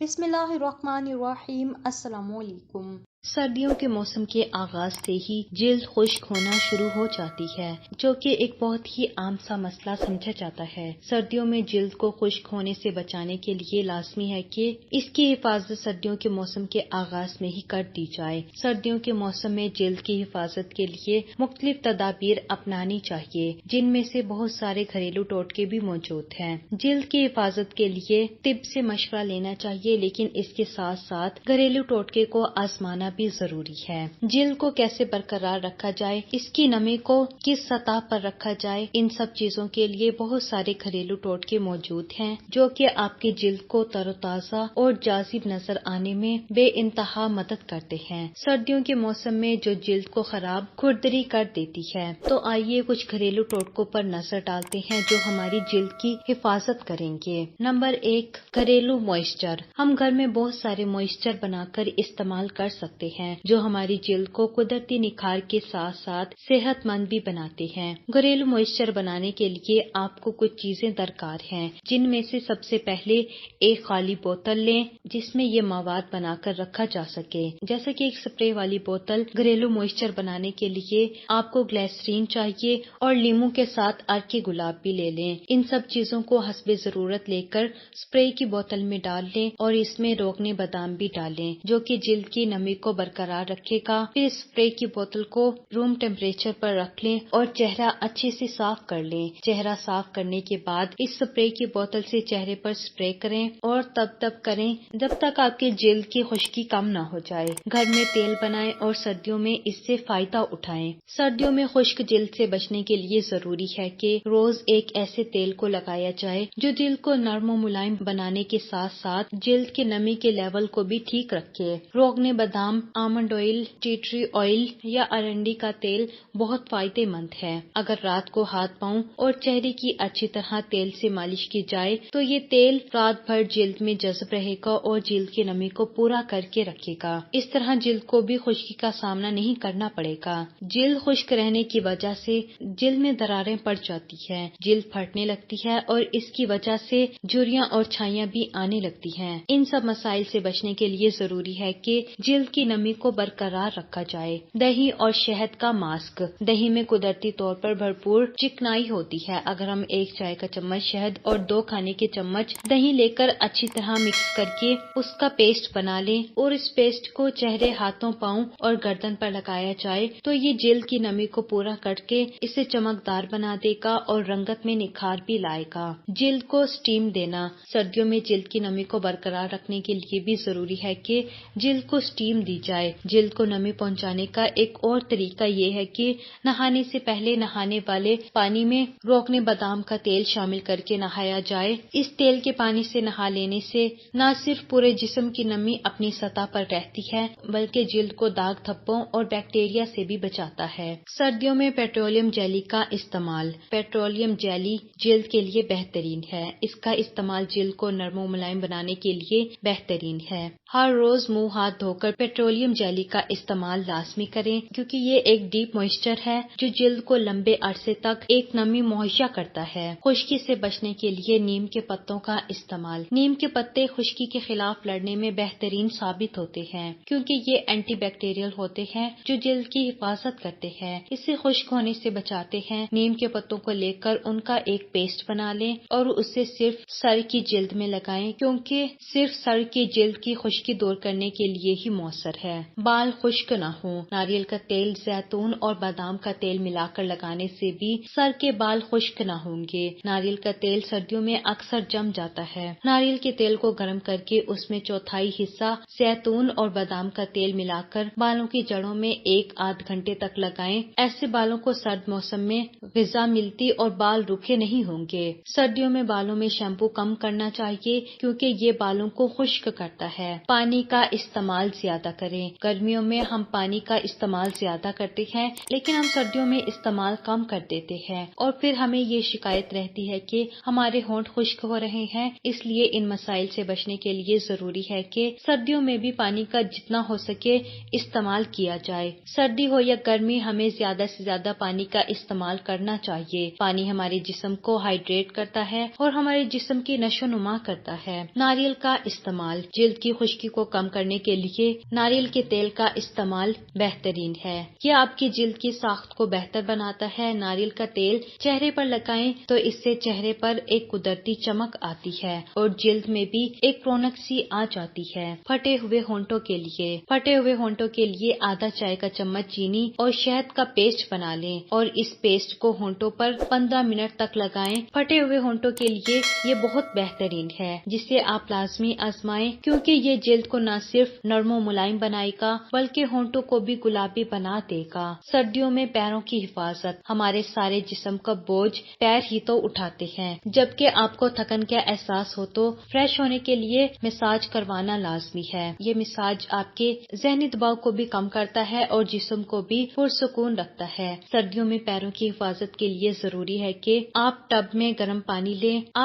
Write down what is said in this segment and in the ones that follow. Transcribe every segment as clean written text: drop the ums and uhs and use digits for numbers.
بسم اللہ الرحمن الرحیم۔ السلام علیکم۔ سردیوں کے موسم کے آغاز سے ہی جلد خشک ہونا شروع ہو جاتی ہے، جو کہ ایک بہت ہی عام سا مسئلہ سمجھا جاتا ہے۔ سردیوں میں جلد کو خشک ہونے سے بچانے کے لیے لازمی ہے کہ اس کی حفاظت سردیوں کے موسم کے آغاز میں ہی کر دی جائے۔ سردیوں کے موسم میں جلد کی حفاظت کے لیے مختلف تدابیر اپنانی چاہیے، جن میں سے بہت سارے گھریلو ٹوٹکے بھی موجود ہیں۔ جلد کی حفاظت کے لیے طب سے مشورہ لینا چاہیے، لیکن اس کے ساتھ ساتھ گھریلو ٹوٹکے کو آزمانا بھی ضروری ہے۔ جلد کو کیسے برقرار رکھا جائے، اس کی نمی کو کس سطح پر رکھا جائے، ان سب چیزوں کے لیے بہت سارے گھریلو ٹوٹکے موجود ہیں، جو کہ آپ کی جلد کو تر و تازہ اور جاذب نظر آنے میں بے انتہا مدد کرتے ہیں۔ سردیوں کے موسم میں جو جلد کو خراب کھردری کر دیتی ہے، تو آئیے کچھ گھریلو ٹوٹکوں پر نظر ڈالتے ہیں جو ہماری جلد کی حفاظت کریں گے۔ نمبر 1، گھریلو موئسچر۔ ہم گھر میں بہت سارے موئسچر بنا کر استعمال کر سکتے ہیں، جو ہماری جلد کو قدرتی نکھار کے ساتھ ساتھ صحت مند بھی بناتے ہیں۔ گھریلو موئسچر بنانے کے لیے آپ کو کچھ چیزیں درکار ہیں، جن میں سے سب سے پہلے ایک خالی بوتل لیں جس میں یہ مواد بنا کر رکھا جا سکے، جیسے کہ ایک سپرے والی بوتل۔ گھریلو موئسچر بنانے کے لیے آپ کو گلیسرین چاہیے اور لیموں کے ساتھ ارکے گلاب بھی لے لیں۔ ان سب چیزوں کو حسب ضرورت لے کر سپرے کی بوتل میں ڈال لیں اور اس میں روغن بادام بھی ڈالیں، جو کہ جلد کی نمی کو برقرار رکھے گا۔ پھر سپرے کی بوتل کو روم ٹیمپریچر پر رکھ لیں اور چہرہ اچھے سے صاف کر لیں۔ چہرہ صاف کرنے کے بعد اس سپرے کی بوتل سے چہرے پر سپرے کریں اور تب کریں جب تک آپ کے جلد کی خشکی کم نہ ہو جائے۔ گھر میں تیل بنائیں اور سردیوں میں اس سے فائدہ اٹھائیں۔ سردیوں میں خشک جلد سے بچنے کے لیے ضروری ہے کہ روز ایک ایسے تیل کو لگایا جائے جو جلد کو نرم و ملائم بنانے کے ساتھ ساتھ جلد کے نمی کے لیول کو بھی ٹھیک رکھے۔ روغن بادام، almond oil, T tree oil یا ارنڈی کا تیل بہت فائدہ مند ہے۔ اگر رات کو ہاتھ پاؤں اور چہرے کی اچھی طرح تیل سے مالش کی جائے تو یہ تیل رات بھر جلد میں جذب رہے گا اور جلد کی نمی کو پورا کر کے رکھے گا۔ اس طرح جلد کو بھی خشکی کا سامنا نہیں کرنا پڑے گا۔ جلد خشک رہنے کی وجہ سے جلد میں دراریں پڑ جاتی ہیں، جلد پھٹنے لگتی ہے اور اس کی وجہ سے جھریاں اور چھائیاں بھی آنے لگتی ہیں۔ ان سب مسائل سے بچنے کے لیے ضروری ہے کہ جلد کی نمی کو برقرار رکھا جائے۔ دہی اور شہد کا ماسک۔ دہی میں قدرتی طور پر بھرپور چکنائی ہوتی ہے۔ اگر ہم 1 چائے کا چمچ شہد اور 2 کھانے کے چمچ دہی لے کر اچھی طرح مکس کر کے اس کا پیسٹ بنا لیں اور اس پیسٹ کو چہرے، ہاتھوں، پاؤں اور گردن پر لگایا جائے تو یہ جلد کی نمی کو پورا کر کے اسے چمکدار بنا دے گا اور رنگت میں نکھار بھی لائے گا۔ جلد کو سٹیم دینا۔ سردیوں میں جلد کی نمی کو برقرار رکھنے کے لیے بھی ضروری ہے کہ جلد کو سٹیم دی جائے۔ جلد کو نمی پہنچانے کا ایک اور طریقہ یہ ہے کہ نہانے سے پہلے نہانے والے پانی میں روغن بادام کا تیل شامل کر کے نہایا جائے۔ اس تیل کے پانی سے نہا لینے سے نہ صرف پورے جسم کی نمی اپنی سطح پر رہتی ہے بلکہ جلد کو داغ دھبوں اور بیکٹیریا سے بھی بچاتا ہے۔ سردیوں میں پیٹرولیم جیلی کا استعمال۔ پیٹرولیم جیلی جلد کے لیے بہترین ہے۔ اس کا استعمال جلد کو نرم و ملائم بنانے کے لیے بہترین ہے۔ ہر روز منہ ہاتھ دھو کر پیٹرولیم جیلی کا استعمال لازمی کریں، کیونکہ یہ ایک ڈیپ موئسچر ہے جو جلد کو لمبے عرصے تک ایک نمی مہیا کرتا ہے۔ خشکی سے بچنے کے لیے نیم کے پتوں کا استعمال۔ نیم کے پتے خشکی کے خلاف لڑنے میں بہترین ثابت ہوتے ہیں، کیونکہ یہ اینٹی بیکٹیریل ہوتے ہیں جو جلد کی حفاظت کرتے ہیں، اسے خشک ہونے سے بچاتے ہیں۔ نیم کے پتوں کو لے کر ان کا ایک پیسٹ بنا لیں اور اسے صرف سر کی جلد میں لگائیں، کیونکہ صرف سر کی جلد کی خشکی دور کرنے کے لیے ہی مؤثر ہے۔ بال خشک نہ ہوں۔ ناریل کا تیل، زیتون اور بادام کا تیل ملا کر لگانے سے بھی سر کے بال خشک نہ ہوں گے۔ ناریل کا تیل سردیوں میں اکثر جم جاتا ہے۔ ناریل کے تیل کو گرم کر کے اس میں چوتھائی حصہ زیتون اور بادام کا تیل ملا کر بالوں کی جڑوں میں 1-8 گھنٹے تک لگائیں۔ ایسے بالوں کو سرد موسم میں غذا ملتی اور بال روکھے نہیں ہوں گے۔ سردیوں میں بالوں میں شیمپو کم کرنا چاہیے کیونکہ یہ بالوں کو خشک کرتا ہے۔ پانی کا استعمال زیادہ کریں۔ گرمیوں میں ہم پانی کا استعمال زیادہ کرتے ہیں لیکن ہم سردیوں میں استعمال کم کر دیتے ہیں اور پھر ہمیں یہ شکایت رہتی ہے کہ ہمارے ہونٹ خشک ہو رہے ہیں۔ اس لیے ان مسائل سے بچنے کے لیے ضروری ہے کہ سردیوں میں بھی پانی کا جتنا ہو سکے استعمال کیا جائے۔ سردی ہو یا گرمی ہمیں زیادہ سے زیادہ پانی کا استعمال کرنا چاہیے۔ پانی ہمارے جسم کو ہائیڈریٹ کرتا ہے اور ہمارے جسم کی نشو و نما کرتا ہے۔ ناریل کا استعمال جلد کی خشکی کو کم کرنے کے لیے ناریل کے تیل کا استعمال بہترین ہے۔ یہ آپ کی جلد کی ساخت کو بہتر بناتا ہے۔ ناریل کا تیل چہرے پر لگائیں تو اس سے چہرے پر ایک قدرتی چمک آتی ہے اور جلد میں بھی ایک رونق سی آ جاتی ہے۔ پھٹے ہوئے ہونٹوں کے لیے آدھا چائے کا چمچ چینی اور شہد کا پیسٹ بنا لیں اور اس پیسٹ کو ہونٹوں پر 15 منٹ تک لگائیں۔ پھٹے ہوئے ہونٹوں کے لیے یہ بہت بہترین ہے جسے آپ لازمی آزمائیں کیونکہ یہ جلد کو نہ صرف نرم و ملائم بنائے گا بلکہ ہونٹوں کو بھی گلابی بنا دے گا۔ سردیوں میں پیروں کی حفاظت۔ ہمارے سارے جسم کا بوجھ پیر ہی تو اٹھاتے ہیں۔ جبکہ آپ کو تھکن کا احساس ہو تو فریش ہونے کے لیے مساج کروانا لازمی ہے۔ یہ مساج آپ کے ذہنی دباؤ کو بھی کم کرتا ہے اور جسم کو بھی پرسکون رکھتا ہے۔ سردیوں میں پیروں کی حفاظت کے لیے ضروری ہے کہ آپ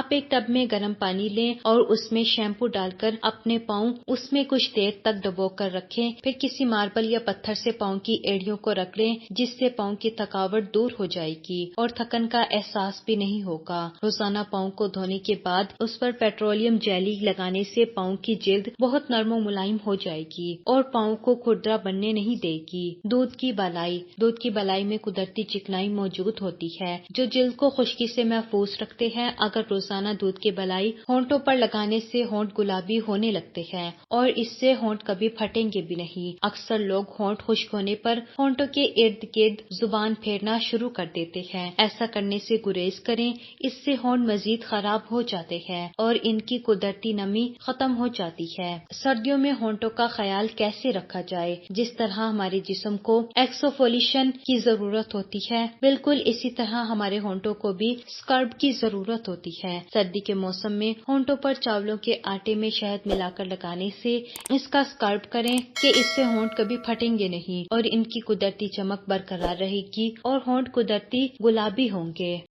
ایک ٹب میں گرم پانی لیں اور اس میں شیمپو ڈال کر اپنے پاؤں اس میں کچھ دیر تک ڈبو کر رکھیں۔ پھر کسی ماربل یا پتھر سے پاؤں کی ایڑیوں کو رگڑیں جس سے پاؤں کی تھکاوٹ دور ہو جائے گی اور تھکن کا احساس بھی نہیں ہوگا۔ روزانہ پاؤں کو دھونے کے بعد اس پر پیٹرولیم جیلی لگانے سے پاؤں کی جلد بہت نرم و ملائم ہو جائے گی اور پاؤں کو کھردرا بننے نہیں دے گی۔ دودھ کی بالائی میں قدرتی چکنائی موجود ہوتی ہے جو جلد کو خشکی سے محفوظ رکھتے ہیں۔ اگر روزانہ دودھ کی بالائی ہونٹوں پر لگانے سے ہونٹ گلابی ہونے لگتے ہیں اور اس سے ہونٹ کبھی پھٹیں گے بھی نہیں۔ اکثر لوگ ہونٹ خشک ہونے پر ہونٹوں کے ارد گرد زبان پھیرنا شروع کر دیتے ہیں۔ ایسا کرنے سے گریز کریں، اس سے ہونٹ مزید خراب ہو جاتے ہیں اور ان کی قدرتی نمی ختم ہو جاتی ہے۔ سردیوں میں ہونٹوں کا خیال کیسے رکھا جائے؟ جس طرح ہمارے جسم کو ایکسفولیشن کی ضرورت ہوتی ہے بالکل اسی طرح ہمارے ہونٹوں کو بھی اسکرب کی ضرورت ہوتی ہے۔ سردی کے موسم میں ہونٹوں پر چاولوں کے آٹے میں شہد ملا کر لگانے سے اس کا اسکرب کریں کہ اس سے ہونٹ کبھی پھٹیں گے نہیں اور ان کی قدرتی چمک برقرار رہے گی اور ہونٹ قدرتی گلابی ہوں گے۔